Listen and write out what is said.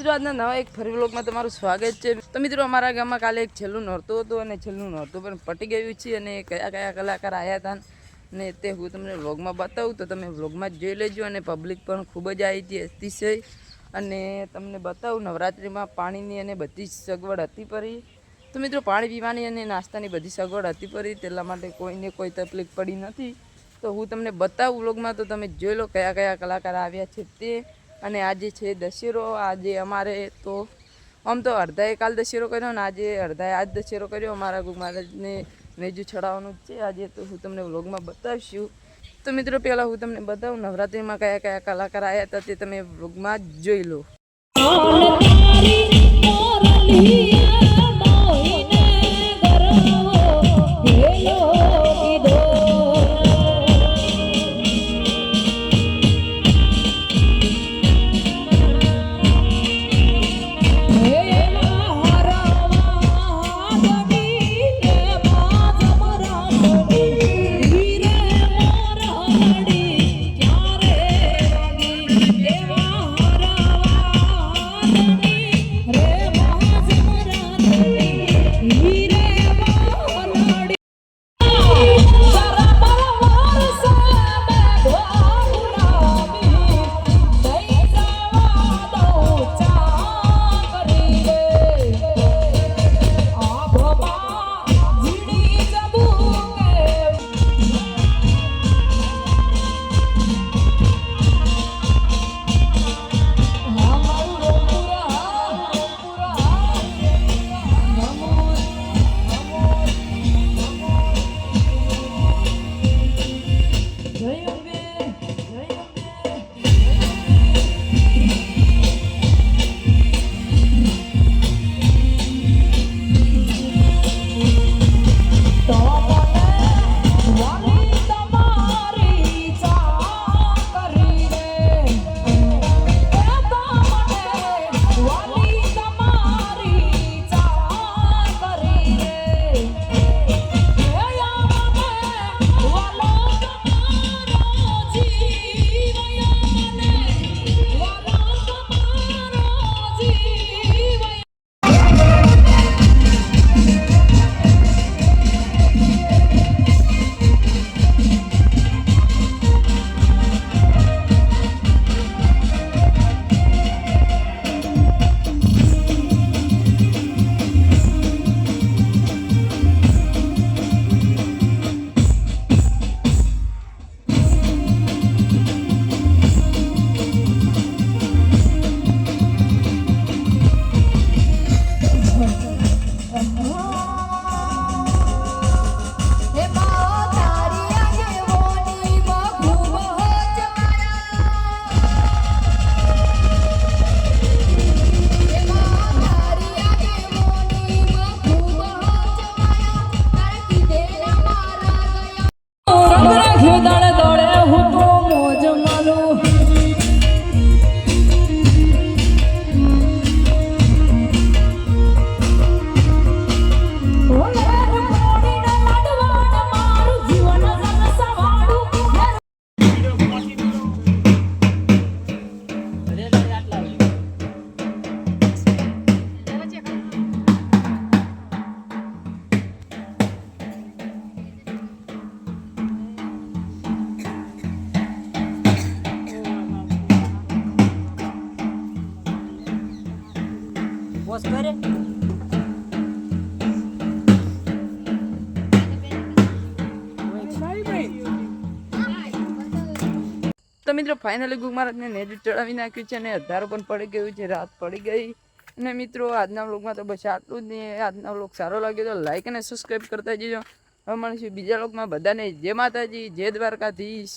મિત્રો આજના નવા એક ફરી વ્લોગમાં તમારું સ્વાગત છે। તો મિત્રો અમારા ગામમાં કાલે એક છેલ્લું નોરતું હતું અને છેલ્લું નોરતું પણ પટી ગયું છે અને કયા કયા કલાકાર આવ્યા હતા ને તે હું તમને વ્લોગમાં બતાવું તો તમે વ્લોગમાં જ જોઈ લેજો। અને પબ્લિક પણ ખૂબ જ આવી હતી અતિશય અને તમને બતાવું નવરાત્રિમાં પાણીની અને બધી જ સગવડ હતી પરી। તો મિત્રો પાણી પીવાની અને નાસ્તાની બધી સગવડ હતી પરી, તેના માટે કોઈને કોઈ તકલીફ પડી નથી। તો હું તમને બતાવું વ્લોગમાં, તો તમે જોઈ લો કયા કયા કલાકાર આવ્યા છે તે। અને આજે છે દશેરો। આજે અમારે તો આમ તો અડધાએ કાલ દશેરો કર્યો ને આજે અડધાએ આજ દશેરો કર્યો। અમારા ગુરુ મહારાજને નેજું ચડાવવાનું છે આજે, તો હું તમને વ્લોગમાં બતાવીશું। તો મિત્રો પહેલાં હું તમને બતાવું નવરાત્રિમાં કયા કયા કલાકાર આવ્યા હતા તે તમે વ્લોગમાં જ જોઈ લો। તો મિત્રો ફાઇનલી ગુરુ મહારાજને નેજું ચડાવી નાખ્યું છે અને અંધારું પણ પડી ગયું છે, રાત પડી ગઈ। અને મિત્રો આજના વ્લોગમાં તો બસ આટલું જ નહીં। આજના વ્લોગ સારો લાગ્યો તો લાઈક અને સબસ્ક્રાઈબ કરતા જજો। હવે મળીશું બીજા વ્લોગમાં। બધાને જય માતાજી, જય દ્વારકાધીશ।